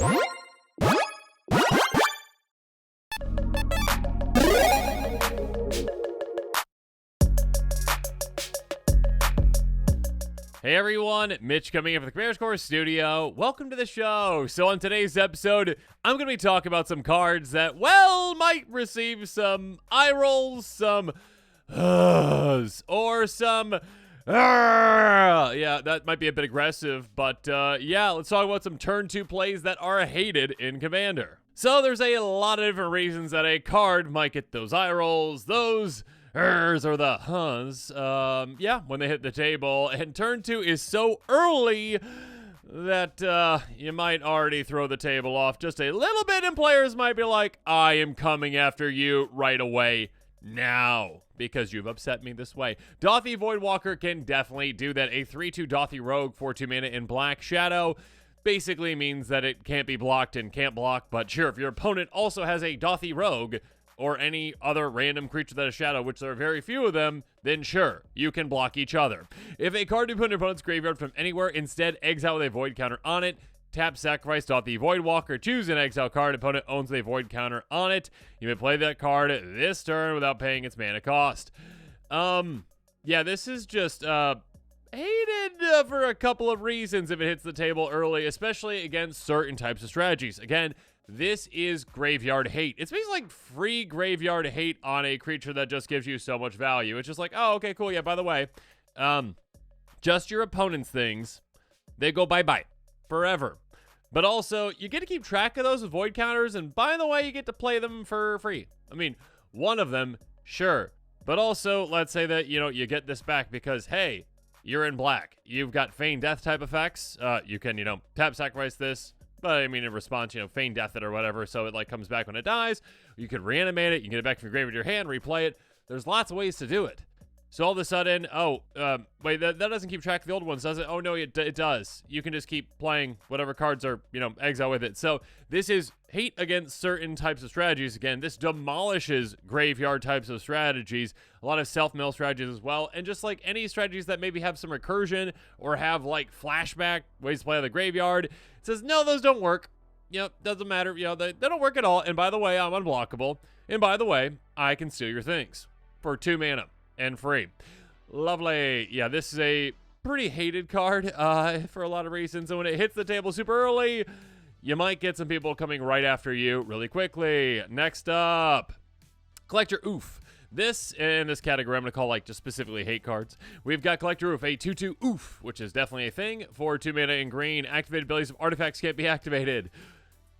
Hey everyone, Mitch coming in from the Commander's Course Studio. Welcome to the show. So on today's episode, I'm going to be talking about some cards that, well, might receive some eye rolls, some or some yeah, that might be a bit aggressive, but yeah, let's talk about some turn 2 plays that are hated in Commander. So there's a lot of different reasons that a card might get those eye rolls, those or the huns, yeah, when they hit the table, and turn 2 is so early that you might already throw the table off just a little bit, and players might be like, I am coming after you right away now, because you've upset me this way. Dauthi Voidwalker can definitely do that. A 3-2 Dauthi Rogue for 2 mana in Black Shadow basically means that it can't be blocked and can't block, but sure, if your opponent also has a Dauthi Rogue, or any other random creature that is shadow, which there are very few of them, then sure, you can block each other. If a card you put in your opponent's graveyard from anywhere, instead exile with a void counter on it, tap, sacrifice, Dauthi Voidwalker, choose an exile card, opponent owns a void counter on it. You may play that card this turn without paying its mana cost. Yeah, this is just, hated for a couple of reasons if it hits the table early, especially against certain types of strategies. Again, this is graveyard hate. It's basically like free graveyard hate on a creature that just gives you so much value. It's just like, oh, okay, cool. Yeah, by the way, just your opponent's things, they go bye-bye forever. But also, you get to keep track of those with void counters, and by the way, you get to play them for free. I mean, one of them, sure. But also, let's say that, you know, you get this back because, hey, you're in black. You've got Feign Death type effects. You can, you know, tap, sacrifice this. But, I mean, in response, you know, Feign Death it or whatever, so it, like, comes back when it dies. You could reanimate it. You can get it back from your graveyard to your hand, replay it. There's lots of ways to do it. So all of a sudden, wait, that doesn't keep track of the old ones, does it? Oh, no, it does. You can just keep playing whatever cards are, you know, exile with it. So this is hate against certain types of strategies. Again, this demolishes graveyard types of strategies, a lot of self-mill strategies as well, and just like any strategies that maybe have some recursion or have like flashback ways to play out of the graveyard, it says, no, those don't work. You know, doesn't matter. You know, they don't work at all. And by the way, I'm unblockable. And by the way, I can steal your things for 2 mana. And free. Lovely. Yeah, this is a pretty hated card for a lot of reasons. And when it hits the table super early, you might get some people coming right after you really quickly. Next up, Collector Oof. This, in this category, I'm going to call like just specifically hate cards. We've got Collector Oof, a 2-2 Oof, which is definitely a thing. For 2 mana in green, activated abilities of artifacts can't be activated.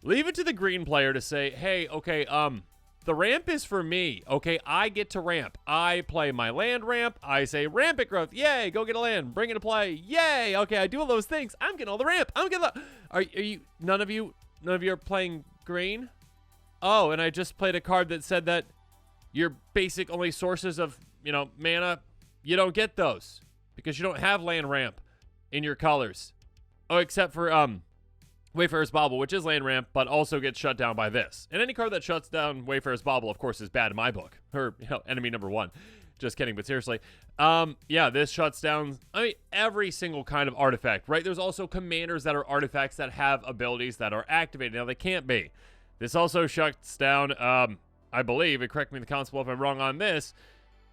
Leave it to the green player to say, hey, okay, the ramp is for me. Okay, I get to ramp. I play my land ramp. I say rampant growth. Yay, go get a land. Bring it to play. Yay. Okay, I do all those things. I'm getting all the ramp. I'm getting the... Are you... None of you are playing green? Oh, and I just played a card that said that your basic only sources of, you know, mana, you don't get those because you don't have land ramp in your colors. Oh, except for, Wayfarer's Bauble, which is land ramp, but also gets shut down by this. And any card that shuts down Wayfarer's Bauble, of course, is bad in my book. Or, you know, enemy number 1. Just kidding, but seriously. Yeah, this shuts down, I mean, every single kind of artifact, right? There's also commanders that are artifacts that have abilities that are activated. Now, they can't be. This also shuts down, I believe, and correct me in the constable if I'm wrong on this,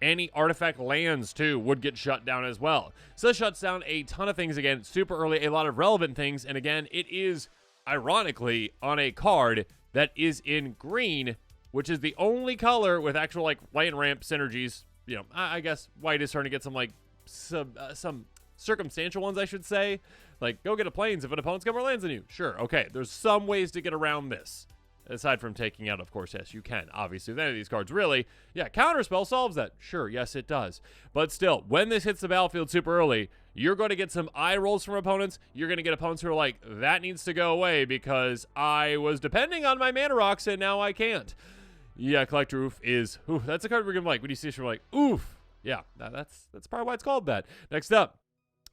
any artifact lands, too, would get shut down as well. So this shuts down a ton of things, again, super early, a lot of relevant things, and again, it is, ironically, on a card that is in green, which is the only color with actual, like, land ramp synergies. You know, I guess white is starting to get some, like, some circumstantial ones, I should say. Like, go get a plains if an opponent's got more lands than you. Sure, okay, there's some ways to get around this. Aside from taking out, of course, yes, you can. Obviously, with any of these cards, really. Yeah, Counterspell solves that. Sure, yes, it does. But still, when this hits the battlefield super early, you're going to get some eye rolls from opponents. You're going to get opponents who are like, that needs to go away because I was depending on my mana rocks and now I can't. Yeah, Collector Oof is, ooh, that's a card we're going to like. When you see it, you're like, oof. Yeah, that's probably why it's called that. Next up.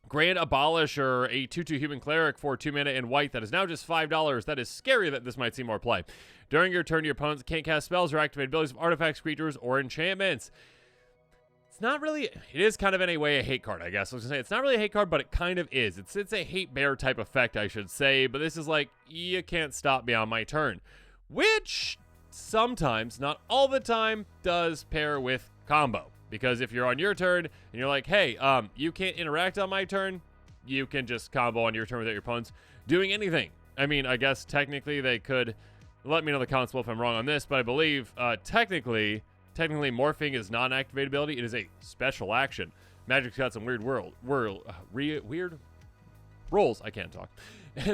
Grand Abolisher, a 2-2 human cleric for 2 mana in white that is now just $5. That is scary that this might see more play. During your turn, your opponents can't cast spells or activate abilities of artifacts, creatures, or enchantments. It's not really, it is kind of in a way a hate card, I guess. I was gonna say, it's not really a hate card, but it kind of is. It's a hate bear type effect, I should say, but this is like, you can't stop me on my turn, which sometimes, not all the time, does pair with combo. Because if you're on your turn and you're like, hey, you can't interact on my turn, you can just combo on your turn without your opponents doing anything. I mean, I guess technically they could, let me know in the comments below if I'm wrong on this, but I believe technically morphing is non-activated ability. It is a special action. Magic's got some weird weird rules. I can't talk.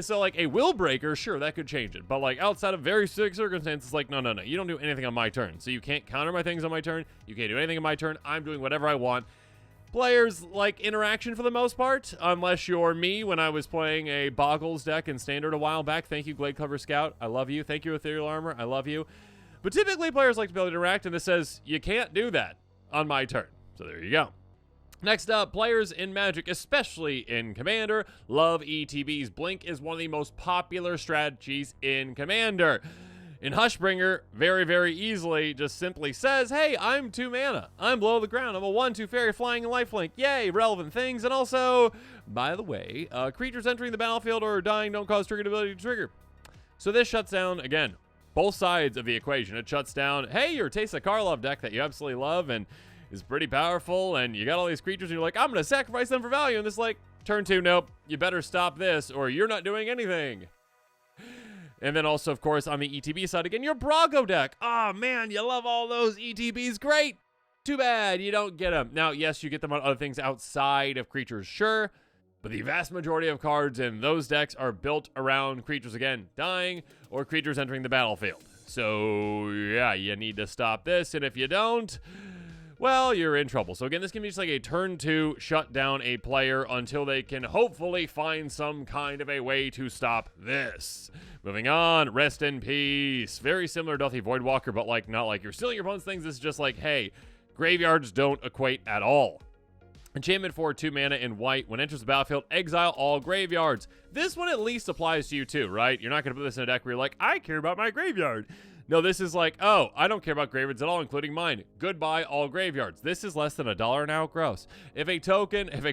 So like a will breaker, sure, that could change it. But like outside of very specific circumstances, like no, you don't do anything on my turn. So you can't counter my things on my turn. You can't do anything on my turn. I'm doing whatever I want. Players like interaction for the most part, unless you're me when I was playing a Boggles deck in Standard a while back. Thank you, Glade Clever Scout. I love you. Thank you, Ethereal Armor. I love you. But typically, players like to be able to interact, and this says you can't do that on my turn. So there you go. Next up, players in Magic, especially in Commander, love ETBs. Blink is one of the most popular strategies in Commander. In Hushbringer, very, very easily just simply says, hey, I'm 2 mana. I'm below the ground. I'm a 1/2 fairy flying and lifelink. Yay, relevant things. And also, by the way, creatures entering the battlefield or dying don't cause triggered ability to trigger. So this shuts down, again, both sides of the equation. It shuts down, hey, your Teysa Karlov deck that you absolutely love and is pretty powerful, and you got all these creatures, and you're like, I'm going to sacrifice them for value. And this like, turn 2, nope, you better stop this, or you're not doing anything. And then also, of course, on the ETB side, again, your Brago deck. Oh, man, you love all those ETBs. Great. Too bad you don't get them. Now, yes, you get them on other things outside of creatures, sure. But the vast majority of cards in those decks are built around creatures, again, dying or creatures entering the battlefield. So, yeah, you need to stop this. And if you don't, well, you're in trouble. So, again, this can be just like a turn 2, shut down a player until they can hopefully find some kind of a way to stop this. Moving on, rest in peace. Very similar to Duffy Voidwalker, but like not like you're stealing your opponent's things. This is just like, hey, graveyards don't equate at all. Enchantment for 2 mana in white. When enters the battlefield, exile all graveyards. This one at least applies to you too, right? You're not going to put this in a deck where you're like, I care about my graveyard. No, this is like, oh, I don't care about graveyards at all, including mine. Goodbye, all graveyards. This is less than $1 now. Gross. If a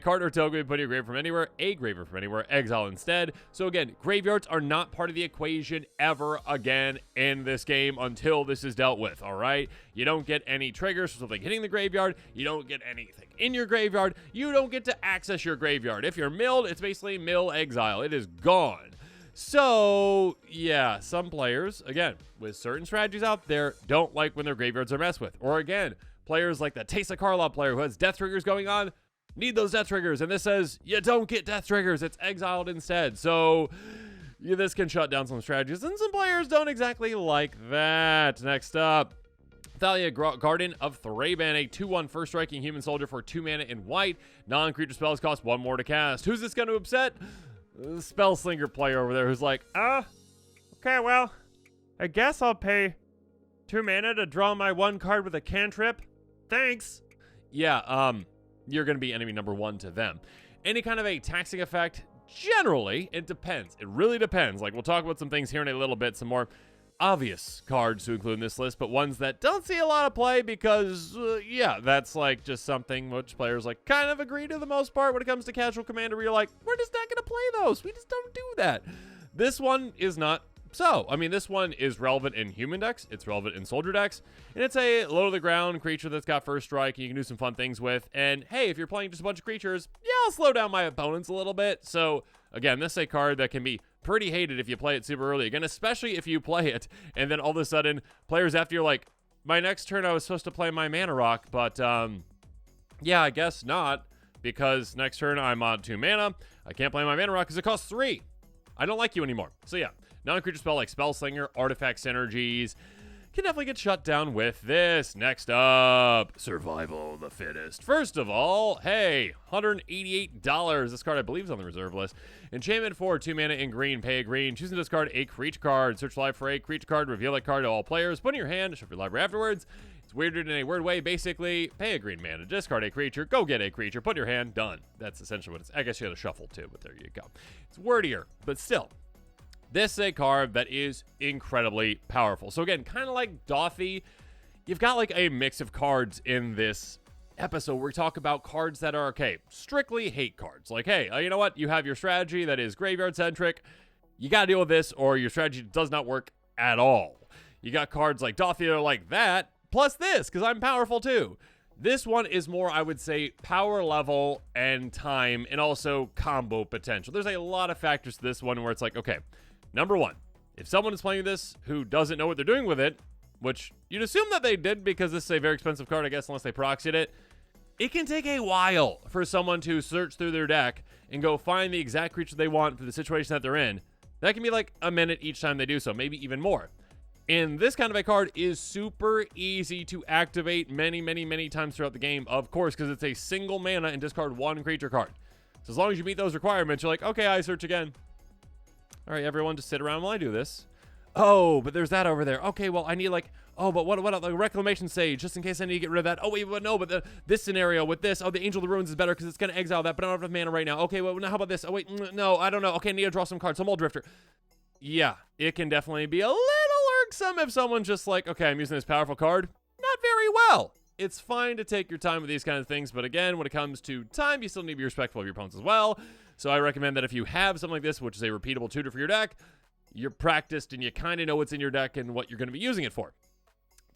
card or token put your graveyard from anywhere, a graveyard from anywhere, exile instead. So again, graveyards are not part of the equation ever again in this game until this is dealt with, all right? You don't get any triggers for something hitting the graveyard. You don't get anything in your graveyard. You don't get to access your graveyard. If you're milled, it's basically mill exile. It is gone. So, yeah, some players, again, with certain strategies out there, don't like when their graveyards are messed with. Or again, players like the Teysa Karlov player who has death triggers going on, need those death triggers. And this says, you don't get death triggers, it's exiled instead. So, yeah, this can shut down some strategies. And some players don't exactly like that. Next up, Thalia, Garden of Thraben, a 2/1 first striking human soldier for 2 mana in white. Non-creature spells cost 1 more to cast. Who's this going to upset? The Spellslinger player over there who's like, okay, well, I guess I'll pay 2 mana to draw my 1 card with a cantrip. Thanks. Yeah, you're going to be enemy number 1 to them. Any kind of a taxing effect, generally, it depends. It really depends. Like, we'll talk about some things here in a little bit, some more obvious cards to include in this list, but ones that don't see a lot of play because, yeah, that's like just something which players like kind of agree to the most part when it comes to casual Commander, where you're like, we're just not going to play those. We just don't do that. This one is not so. I mean, this one is relevant in human decks. It's relevant in soldier decks. And it's a low-to-the-ground creature that's got first strike and you can do some fun things with. And, hey, if you're playing just a bunch of creatures, yeah, I'll slow down my opponents a little bit. So, again, this is a card that can be pretty hated if you play it super early. Again, especially if you play it and then all of a sudden players after you're like, my next turn I was supposed to play my mana rock, but yeah, I guess not, because next turn I'm on 2 mana. I can't play my mana rock because it costs 3. I don't like you anymore. So yeah, non-creature spell like Spellslinger, Artifact Synergies can definitely get shut down with this. Next up, Survival of the Fittest. First of all, hey, $188. This card I believe is on the reserve list. Enchantment for 2 mana in green, pay a green. Choose to discard a creature card. Search live for a creature card, reveal that card to all players. Put in your hand, shuffle your library afterwards. It's weirded in a weird way. Basically, pay a green mana, discard a creature, go get a creature, put in your hand, done. That's essentially what it's. I guess you got to shuffle too, but there you go. It's wordier, but still. This is a card that is incredibly powerful. So again, kind of like Dothy, you've got like a mix of cards in this episode where we talk about cards that are, okay, strictly hate cards. Like, hey, you know what? You have your strategy that is graveyard-centric. You got to deal with this, or your strategy does not work at all. You got cards like Dothier like that, plus this, because I'm powerful too. This one is more, I would say, power level and time, and also combo potential. There's a lot of factors to this one where it's like, okay, number one, if someone is playing this who doesn't know what they're doing with it, which you'd assume that they did because this is a very expensive card, I guess, unless they proxied it, it can take a while for someone to search through their deck and go find the exact creature they want for the situation that they're in. That can be like a minute each time they do so, maybe even more. And this kind of a card is super easy to activate many times throughout the game, of course, because it's a single mana and discard one creature card. So as long as you meet those requirements, you're like, okay, I search again. All right, everyone, just sit around while I do this. Oh, but there's that over there. Okay, well, I need like, oh, but what like Reclamation Sage, just in case I need to get rid of that. Oh, wait, but no, but this scenario with this, oh, the Angel of the Ruins is better because it's going to exile that, but I don't have enough mana right now. Okay, well, now how about this? Oh, wait, no, I don't know. Okay, I need to draw some cards. Some old Drifter. Yeah, it can definitely be a little irksome if someone's just like, okay, I'm using this powerful card. Not very well. It's fine to take your time with these kind of things, but again, when it comes to time, you still need to be respectful of your opponents as well. So I recommend that if you have something like this, which is a repeatable tutor for your deck, you're practiced and you kind of know what's in your deck and what you're going to be using it for.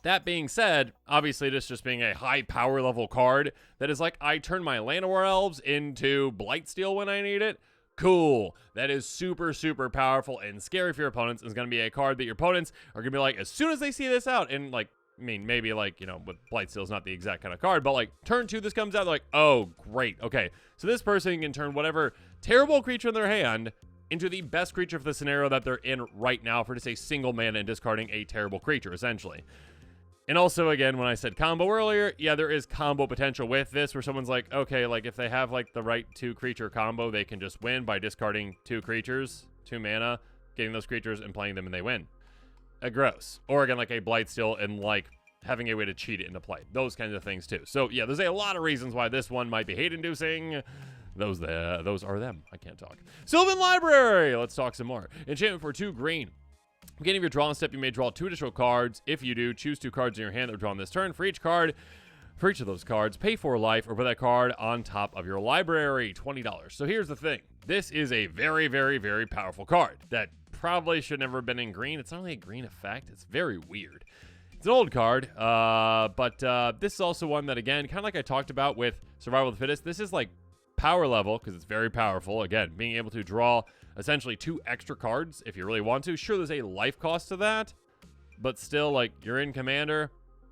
That being said, obviously this just being a high power level card that is like, I turn my Llanowar Elves into Blightsteel when I need it. Cool. That is super powerful and scary for your opponents. It's going to be a card that your opponents are going to be like, as soon as they see this out, and like, I mean, maybe like, you know, but Blightsteel is not the exact kind of card, but like turn 2, this comes out, they're like, oh, great. Okay. So this person can turn whatever terrible creature in their hand into the best creature for the scenario that they're in right now for just a single mana and discarding a terrible creature, essentially. And also, again, when I said combo earlier, yeah, there is combo potential with this where someone's like, okay, like if they have like the right 2-creature combo, they can just win by discarding 2 creatures, 2 mana, getting those creatures and playing them and they win. Gross. Or again, like a Blightsteel and like having a way to cheat it into play. Those kinds of things too. So yeah, there's a lot of reasons why this one might be hate-inducing. Those are them. I can't talk. Sylvan Library! Let's talk some more. Enchantment for 2 green. Beginning of your drawing step, you may draw 2 additional cards. If you do, choose 2 cards in your hand that were drawn this turn. For each of those cards, pay 4 life or put that card on top of your library. $20. So here's the thing. This is a very powerful card that probably should never have been in green. It's not really a green effect. It's very weird. It's an old card, but this is also one that, again, kind of like I talked about with Survival of the Fittest, this is like power level because it's very powerful. Again, being able to draw essentially 2 extra cards if you really want to. Sure, there's a life cost to that, but still, like, you're in Commander.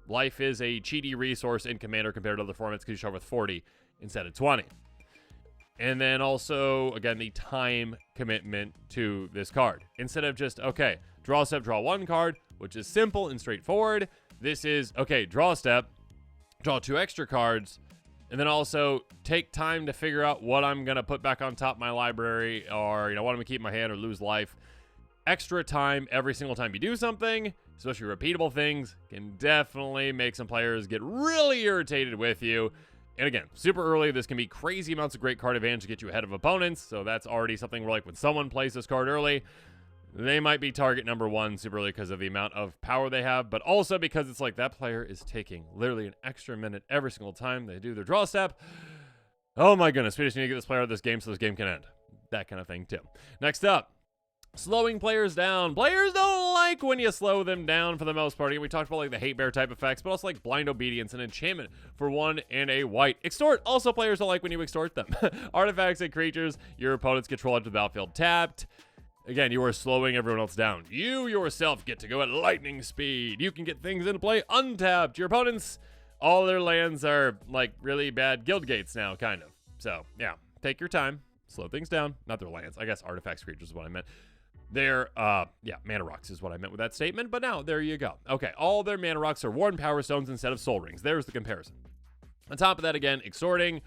Life is a cheaty resource in Commander compared to other formats because you start with 40 instead of 20. And then also, again, the time commitment to this card. Instead of just, okay, draw a step, draw 1 card, which is simple and straightforward. This is, okay, draw a step, draw 2 extra cards, and then also take time to figure out what I'm going to put back on top of my library or, you know, what I'm going to keep in my hand or lose life. Extra time every single time you do something, especially repeatable things, can definitely make some players get really irritated with you. And again, super early, this can be crazy amounts of great card advantage to get you ahead of opponents. So that's already something where, like, when someone plays this card early, they might be target number 1 super early because of the amount of power they have, but also because it's like that player is taking literally an extra minute every single time they do their draw step. Oh my goodness, we just need to get this player out of this game so this game can end. That kind of thing too. Next up, slowing players down. Players don't like when you slow them down for the most part. We talked about like the hate bear type effects, but also like blind obedience and enchantment for 1 and a white. Extort. Also, players don't like when you extort them. Artifacts and creatures your opponents control into the battlefield tapped. Again, you are slowing everyone else down. You yourself get to go at lightning speed. You can get things into play untapped. Your opponents, all their lands are like really bad guild gates now, kind of. So yeah, take your time, slow things down. Not their lands. I guess artifacts, creatures is what I meant. Their, mana rocks is what I meant with that statement, but now, there you go. Okay, all their mana rocks are worn power stones instead of soul rings. There's the comparison. On top of that, again, extorting.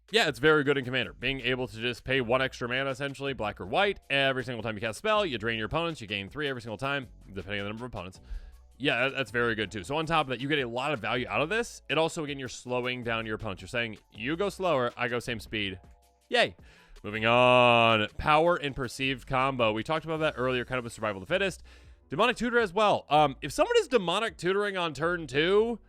Yeah, it's very good in Commander. Being able to just pay 1 extra mana, essentially, black or white, every single time you cast a spell, you drain your opponents, you gain 3 every single time, depending on the number of opponents. Yeah, that's very good, too. So on top of that, you get a lot of value out of this. It also, again, you're slowing down your opponents. You're saying, you go slower, I go same speed. Yay. Moving on. Power and perceived combo. We talked about that earlier, kind of with Survival of the Fittest. Demonic Tutor as well. If someone is Demonic Tutoring on turn 2,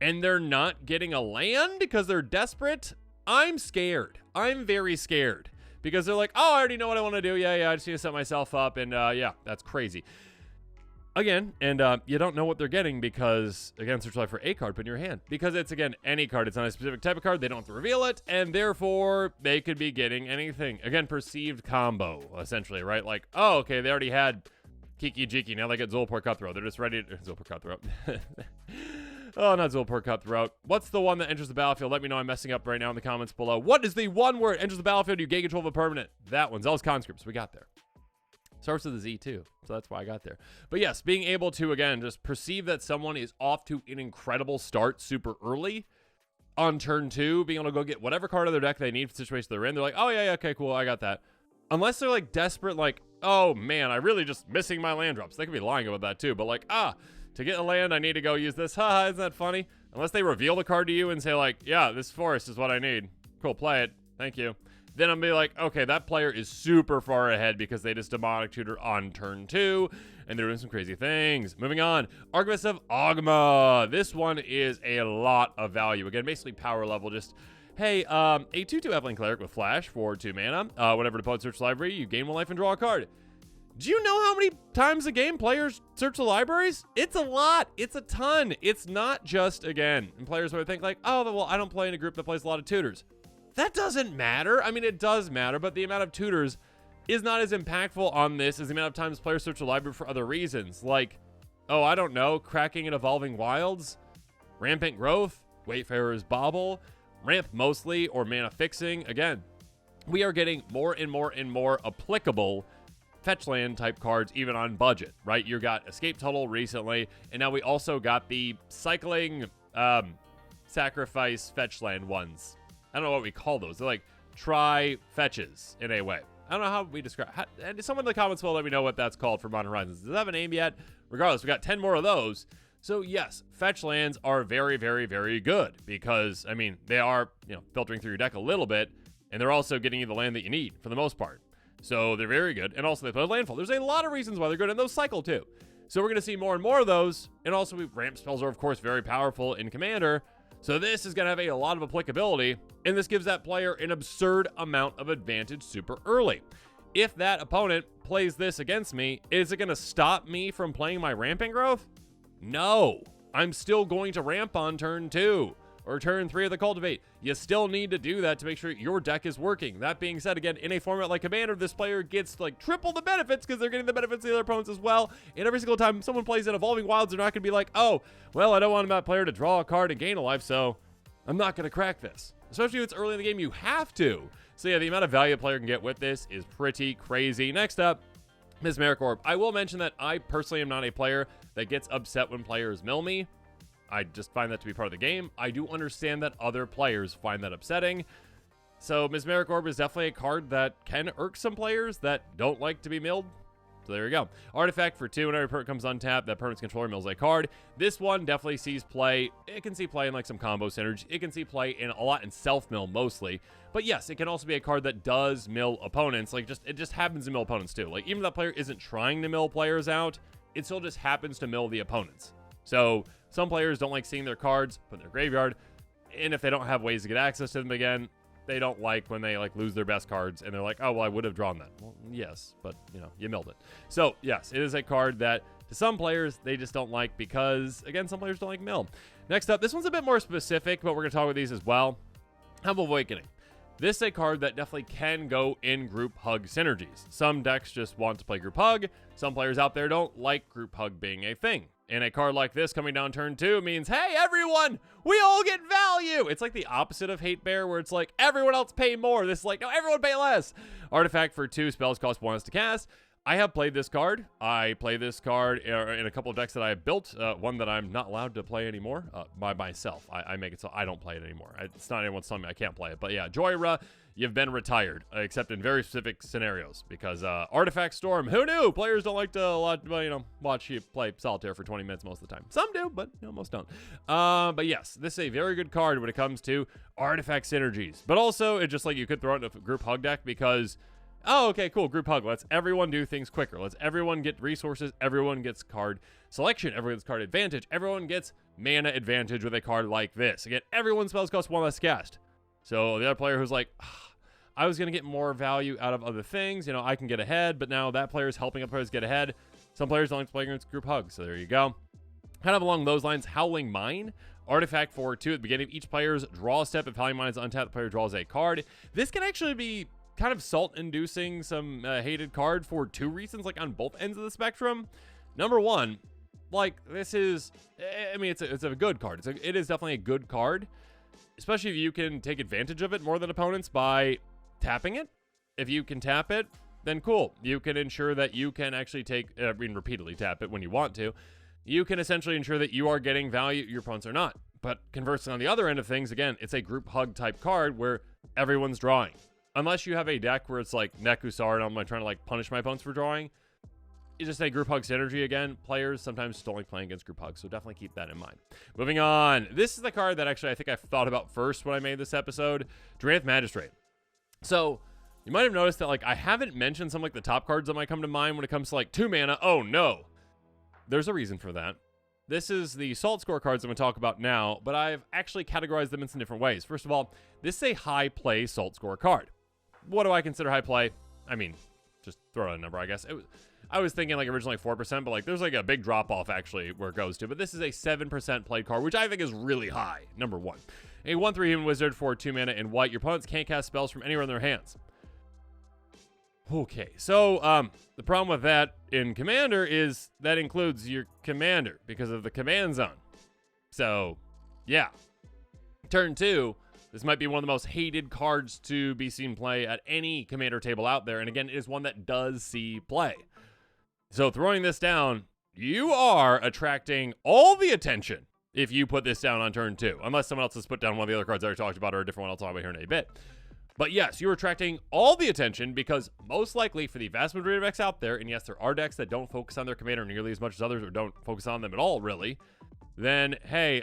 and they're not getting a land because they're desperate, I'm scared. I'm very scared because they're like, oh, I already know what I want to do. Yeah, I just need to set myself up. And yeah, that's crazy. Again, and you don't know what they're getting because, again, search live for a card, put in your hand. Because it's, again, any card. It's not a specific type of card. They don't have to reveal it. And therefore, they could be getting anything. Again, perceived combo, essentially, right? Like, oh, okay, they already had Kiki Jiki. Now they get Zulpor Cutthroat. They're just ready to... Zulpor Cutthroat. Oh, not Zulpor Cutthroat. What's the one that enters the battlefield? Let me know. I'm messing up right now in the comments below. What is the one where it enters the battlefield? You gain control of a permanent. That one. Zealous Conscripts. We got there. Starts with a Z too, so that's why I got there. But yes, being able to, again, just perceive that someone is off to an incredible start super early on turn 2, being able to go get whatever card of their deck they need for the situation they're in. They're like, oh, yeah, okay, cool, I got that. Unless they're, like, desperate, like, oh, man, I really just missing my land drops. They could be lying about that too, but like, to get a land, I need to go use this. Haha, isn't that funny? Unless they reveal the card to you and say, like, yeah, this forest is what I need. Cool, play it. Thank you. Then I'll be like, okay, that player is super far ahead because they just demonic tutor on turn 2, and they're doing some crazy things. Moving on, Archivist of Ogma. This one is a lot of value. Again, basically power level. Just, hey, a 2/2 Evelyn Cleric with Flash for 2 mana. Whenever the opponent search library, you gain 1 life and draw a card. Do you know how many times a game players search the libraries? It's a lot. It's a ton. It's not just, again, and players would think like, oh, well, I don't play in a group that plays a lot of tutors. That doesn't matter. I mean, it does matter, but the amount of tutors is not as impactful on this as the amount of times players search the library for other reasons. Like, oh, I don't know, Cracking and Evolving Wilds, Rampant Growth, Wayfarer's Bauble, Ramp mostly, or Mana Fixing. Again, we are getting more and more and more applicable fetch land type cards, even on budget, right? You got Escape Tunnel recently, and now we also got the cycling sacrifice fetch land ones. I don't know what we call those. They're like tri-fetches in a way. I don't know how we describe and someone in the comments will let me know what that's called for Modern Horizons. Does it have a name yet? Regardless, we got 10 more of those. So yes, fetch lands are very, very, very good because, I mean, they are, filtering through your deck a little bit, and they're also getting you the land that you need for the most part. So they're very good. And also they play landfall. There's a lot of reasons why they're good, and those cycle too. So we're going to see more and more of those. And also ramp spells are, of course, very powerful in Commander. So this is going to have a lot of applicability, and this gives that player an absurd amount of advantage super early. If that opponent plays this against me, is it going to stop me from playing my Rampant Growth? No. I'm still going to ramp on turn 2 or turn 3 of the Cultivate. You still need to do that to make sure your deck is working. That being said, again, in a format like Commander, this player gets like triple the benefits because they're getting the benefits of the other opponents as well. And every single time someone plays an Evolving Wilds, they're not going to be like, oh, well, I don't want that player to draw a card and gain a life, so I'm not going to crack this. Especially if it's early in the game, you have to. So yeah, the amount of value a player can get with this is pretty crazy. Next up, Mesmeric Orb. I will mention that I personally am not a player that gets upset when players mill me. I just find that to be part of the game. I do understand that other players find that upsetting. So Mesmeric Orb is definitely a card that can irk some players that don't like to be milled. So there you go. Artifact for 2. Whenever a permanent comes untapped, that permanent's controller mills a card. This one definitely sees play. It can see play in like some combo synergy. It can see play in a lot in self-mill mostly. But yes, it can also be a card that does mill opponents. Like it just happens to mill opponents too. Like even if that player isn't trying to mill players out, it still just happens to mill the opponents. So some players don't like seeing their cards put in their graveyard, and if they don't have ways to get access to them again, they don't like when they like lose their best cards and they're like, oh, well, I would have drawn that. Well, yes, but you milled it. So yes, it is a card that to some players they just don't like because, again, some players don't like mill. Next up, this one's a bit more specific, but we're going to talk about these as well. Humble Awakening. This is a card that definitely can go in group hug synergies. Some decks just want to play group hug. Some players out there don't like group hug being a thing. And a card like this coming down turn 2 means, hey, everyone, we all get value. It's like the opposite of Hate Bear, where it's like, everyone else pay more. This is like, no, everyone pay less. Artifact for 2, spells cost 1 to cast. I have played this card. I play this card in a couple of decks that I have built. One that I'm not allowed to play anymore by myself. I make it so I don't play it anymore. It's not anyone's telling me I can't play it. But yeah, Joyra, you've been retired, except in very specific scenarios. Because Artifact Storm, who knew? Players don't like to watch you play Solitaire for 20 minutes most of the time. Some do, but most don't. But yes, this is a very good card when it comes to Artifact synergies. But also, it's just like you could throw it in a group hug deck because Oh, okay, cool. Group hug. Let's everyone do things quicker. Let's everyone get resources. Everyone gets card selection. Everyone gets card advantage. Everyone gets mana advantage with a card like this. Again, everyone's spells cost 1 less cast. So the other player who's like, I was going to get more value out of other things. You know, I can get ahead, but now that player is helping other players get ahead. Some players don't like to play against group hug. So there you go. Kind of along those lines, Howling Mine. Artifact for 2 at the beginning of each player's draw step. If Howling Mine is untapped, the player draws a card. This can actually be kind of salt-inducing, some hated card for 2 reasons, like on both ends of the spectrum. Number one, like this is, I mean, it's a good card. It is definitely a good card, especially if you can take advantage of it more than opponents by tapping it. If you can tap it, then cool. You can ensure that you can actually repeatedly tap it when you want to. You can essentially ensure that you are getting value your opponents are not. But conversely, on the other end of things, again, it's a group hug type card where everyone's drawing. Unless you have a deck where it's like Nekusar and I'm like trying to like punish my opponents for drawing. It's just a group hug synergy again. Players sometimes don't like playing against group hugs, so definitely keep that in mind. Moving on. This is the card that actually I think I thought about first when I made this episode. Drannith Magistrate. So you might have noticed that like I haven't mentioned some like the top cards that might come to mind when it comes to like 2 mana. Oh no. There's a reason for that. This is the salt score cards I'm going to talk about now, but I've actually categorized them in some different ways. First of all, this is a high play salt score card. What do I consider high play? I mean, just throw out a number, I guess. I was thinking like originally 4%, but like there's like a big drop off actually where it goes to. But this is a 7% played card, which I think is really high. Number one. A 1/3 human wizard for 2 mana in white. Your opponents can't cast spells from anywhere in their hands. Okay, so the problem with that in Commander is that includes your commander because of the command zone. So, yeah. Turn 2, this might be one of the most hated cards to be seen play at any Commander table out there. And again, it is one that does see play. So throwing this down, you are attracting all the attention if you put this down on turn 2. Unless someone else has put down one of the other cards that I talked about or a different one I'll talk about here in a bit. But yes, you're attracting all the attention because most likely for the vast majority of decks out there, and yes, there are decks that don't focus on their commander nearly as much as others or don't focus on them at all, really, then, hey,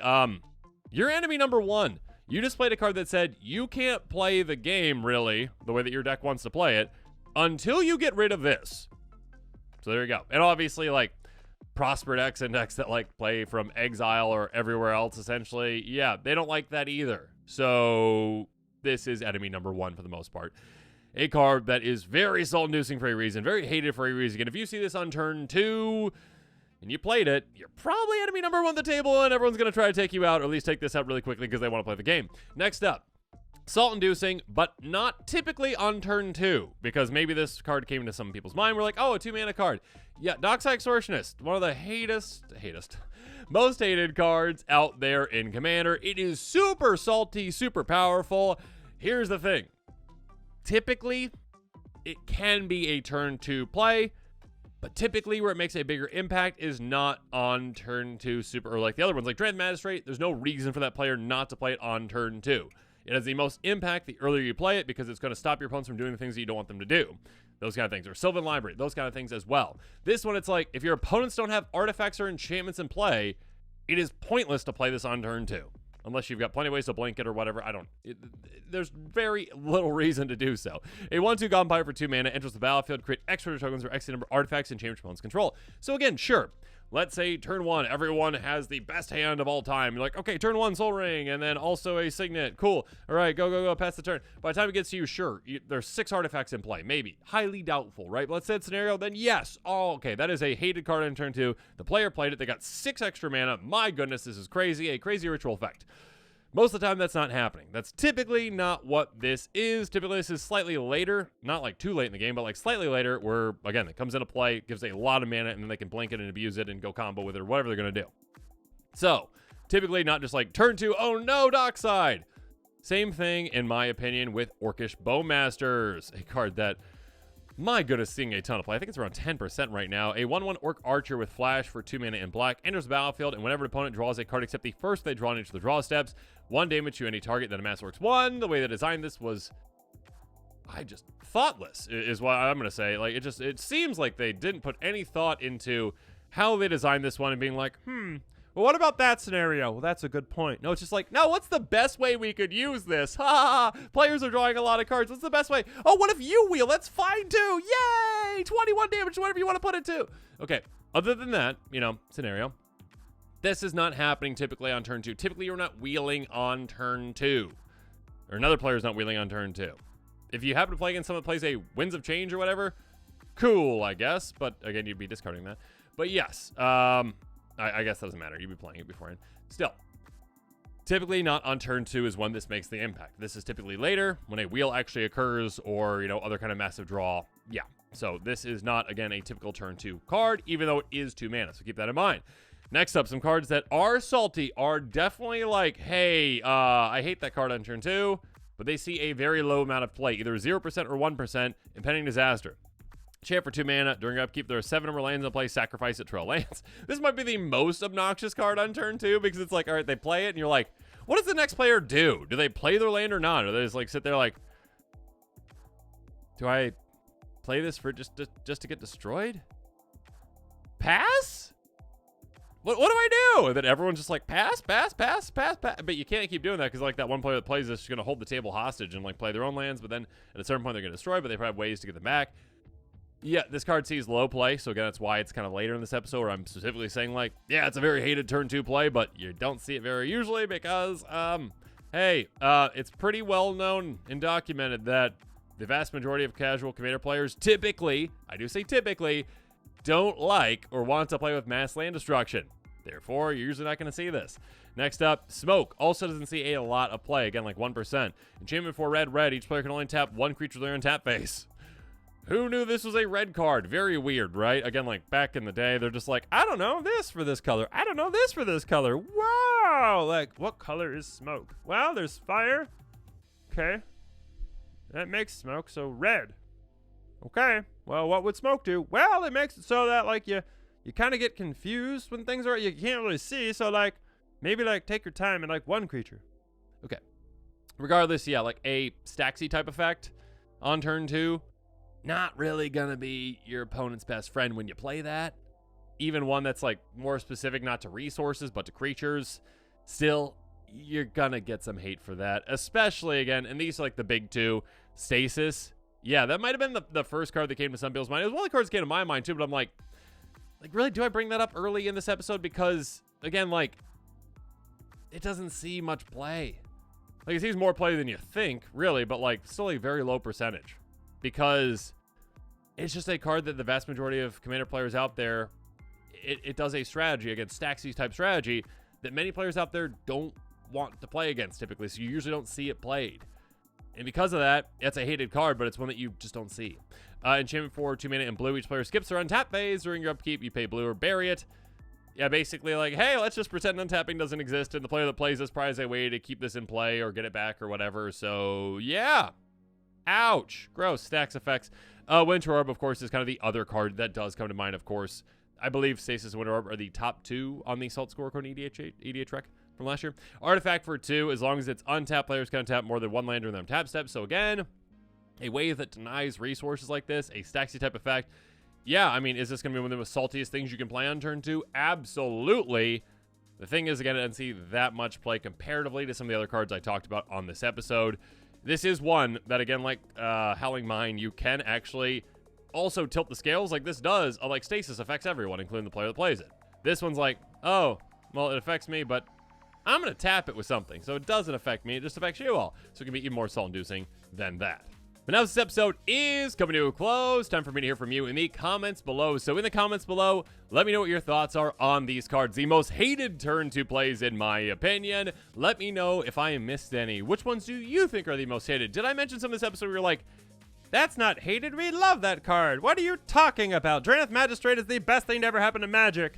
you're enemy number 1. You just played a card that said you can't play the game, really, the way that your deck wants to play it, until you get rid of this. So there you go. And obviously, like, Prosper decks and decks that, like, play from exile or everywhere else, essentially, yeah, they don't like that either. So this is enemy number 1 for the most part. A card that is very salt-inducing for a reason, very hated for a reason. And if you see this on turn 2 and you played it, you're probably enemy number 1 at the table, and everyone's going to try to take you out, or at least take this out really quickly because they want to play the game. Next up, salt-inducing, but not typically on turn 2, because maybe this card came into some people's mind. We're like, oh, a 2-mana card. Yeah, Dockside Extortionist, one of the most hated cards out there in Commander. It is super salty, super powerful. Here's the thing. Typically, it can be a turn 2 play, but typically where it makes a bigger impact is not on turn 2 super, or like the other ones, like Drannith Magistrate. There's no reason for that player not to play it on turn 2. It has the most impact the earlier you play it because it's going to stop your opponents from doing the things that you don't want them to do. Those kind of things. Or Sylvan Library, those kind of things as well. This one, it's like, if your opponents don't have artifacts or enchantments in play, it is pointless to play this on turn 2. Unless you've got plenty of ways to blink it or whatever. There's very little reason to do so. A 1/2 Goblin Pirate for 2 mana enters the battlefield, create extra tokens or X number of artifacts and change your opponent's control. So again, sure. Let's say turn 1, everyone has the best hand of all time. You're like, okay, turn 1, Soul Ring, and then also a Signet. Cool. All right, go, pass the turn. By the time it gets to you, sure, there's 6 artifacts in play. Maybe. Highly doubtful, right? But let's say that scenario, then yes. Oh, okay, that is a hated card in turn 2. The player played it. They got 6 extra mana. My goodness, this is crazy. A crazy ritual effect. Most of the time, that's not happening. That's typically not what this is. Typically, this is slightly later. Not like too late in the game, but like slightly later where, again, it comes into play, gives a lot of mana, and then they can blink it and abuse it and go combo with it or whatever they're going to do. So, typically not just like turn 2, oh no, Dockside. Same thing, in my opinion, with Orcish Bowmasters, a card that, my goodness, seeing a ton of play. I think it's around 10% right now. A 1/1 Orc Archer with Flash for 2 mana in black enters the battlefield, and whenever an opponent draws a card except the first they draw on each of the draw steps, 1 damage to any target that amass works 1. The way they designed this was, thoughtless, is what I'm going to say. Like, it seems like they didn't put any thought into how they designed this one and being like, Well, what about that scenario? Well, that's a good point. No, it's just like, no, what's the best way we could use this? Ha ha ha. Players are drawing a lot of cards. What's the best way? Oh, what if you wheel? That's fine too. Yay! 21 damage, whatever you want to put it to. Okay, other than that, scenario. This is not happening typically on turn 2. Typically, you're not wheeling on turn 2. Or another player's not wheeling on turn 2. If you happen to play against someone that plays a Winds of Change or whatever, cool, I guess. But again, you'd be discarding that. But yes, I guess that doesn't matter. You'd be playing it beforehand. Still, typically not on turn 2 is when this makes the impact. This is typically later when a wheel actually occurs or, other kind of massive draw. Yeah. So this is not, again, a typical turn 2 card, even though it is 2 mana. So keep that in mind. Next up, some cards that are salty are definitely like, hey, I hate that card on turn 2, but they see a very low amount of play, either 0% or 1%, Impending Disaster. Champ for 2 mana. During your upkeep, there are 7 or more lands in play. Sacrifice it, trail lands. This might be the most obnoxious card on turn 2 because it's like, all right, they play it, and you're like, what does the next player do? Do they play their land or not? Or they just like sit there like, do I play this for just to get destroyed? Pass? What do I do? And then everyone's just like, pass. But you can't keep doing that because like that one player that plays this is going to hold the table hostage and like play their own lands. But then at a certain point, they're going to destroy, but they probably have ways to get them back. Yeah, this card sees low play. So again, that's why it's kind of later in this episode where I'm specifically saying like, yeah, it's a very hated turn 2 play, but you don't see it very usually because, hey, it's pretty well known and documented that the vast majority of casual Commander players typically, I do say typically, don't like or want to play with mass land destruction. Therefore, you're usually not going to see this. Next up, Smoke also doesn't see a lot of play. Again, like 1%. Enchantment for red. Each player can only tap 1 creature with their untap phase. Who knew this was a red card? Very weird, right? Again, like back in the day, they're just like, I don't know this for this color. I don't know this for this color. Wow! Like, what color is Smoke? Well, there's fire. Okay. That makes Smoke, so red. Okay. Well, what would Smoke do? Well, it makes it so that, like, you kind of get confused when things are, you can't really see. So, like, maybe, like, take your time and, like, 1 creature. Okay. Regardless, yeah, like, a Staxy type effect on turn 2. Not really going to be your opponent's best friend when you play that. Even one that's, like, more specific, not to resources, but to creatures. Still, you're going to get some hate for that. Especially, again, and these are, like, the big 2. Stasis. Yeah, that might have been the first card that came to some people's mind. It was one of the cards that came to my mind, too, but I'm like, really, do I bring that up early in this episode? Because, again, like, it doesn't see much play. Like, it sees more play than you think, really, but, like, still a very low percentage. Because it's just a card that the vast majority of Commander players out there, it does a strategy against Staxy's type strategy that many players out there don't want to play against, typically, so you usually don't see it played. And because of that, it's a hated card, but it's one that you just don't see. Enchantment for 2 mana and blue. Each player skips their untap phase. During your upkeep, you pay blue or bury it. Yeah, basically like, hey, let's just pretend untapping doesn't exist, and the player that plays this probably has a way to keep this in play or get it back or whatever. So, yeah. Ouch. Gross. Stacks effects. Winter Orb, of course, is kind of the other card that does come to mind, of course. I believe Stasis and Winter Orb are the top 2 on the Salt Score code EDH rec from last year. Artifact for 2, as long as it's untapped, players can untap more than 1 land during their tap step. So again, a wave that denies resources like this, a Staxy type effect. Yeah, I mean, is this going to be one of the most saltiest things you can play on turn 2? Absolutely. The thing is, again, I didn't see that much play comparatively to some of the other cards I talked about on this episode. This is one that, again, like Howling Mine, you can actually also tilt the scales like this does. Like Stasis affects everyone, including the player that plays it. This one's like, oh, well, it affects me, but I'm going to tap it with something. So it doesn't affect me. It just affects you all. So it can be even more salt-inducing than that. But now this episode is coming to a close. Time for me to hear from you in the comments below. So in the comments below, let me know what your thoughts are on these cards. The most hated turn 2 plays, in my opinion. Let me know if I missed any. Which ones do you think are the most hated? Did I mention some of this episode where you're like, that's not hated. We love that card. What are you talking about? Drannith Magistrate is the best thing to ever happen to Magic.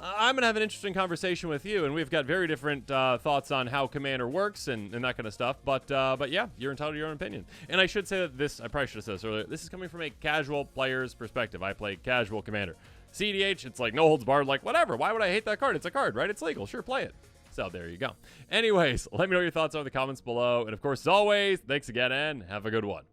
I'm going to have an interesting conversation with you, and we've got very different thoughts on how Commander works and that kind of stuff. But yeah, you're entitled to your own opinion. And I should say that this, I probably should have said this earlier, this is coming from a casual player's perspective. I play casual Commander. CDH, it's like no holds barred, like whatever. Why would I hate that card? It's a card, right? It's legal. Sure, play it. So there you go. Anyways, let me know your thoughts on the comments below. And of course, as always, thanks again and have a good one.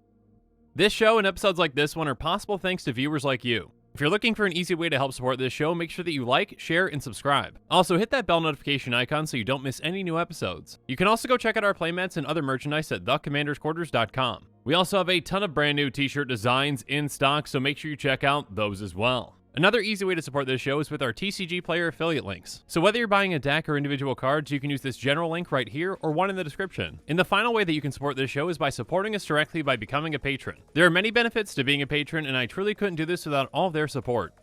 This show and episodes like this one are possible thanks to viewers like you. If you're looking for an easy way to help support this show, make sure that you like, share, and subscribe. Also, hit that bell notification icon so you don't miss any new episodes. You can also go check out our playmats and other merchandise at thecommandersquarters.com. We also have a ton of brand new t-shirt designs in stock, so make sure you check out those as well. Another easy way to support this show is with our TCG Player affiliate links. So whether you're buying a deck or individual cards, you can use this general link right here or one in the description. And the final way that you can support this show is by supporting us directly by becoming a patron. There are many benefits to being a patron, and I truly couldn't do this without all of their support.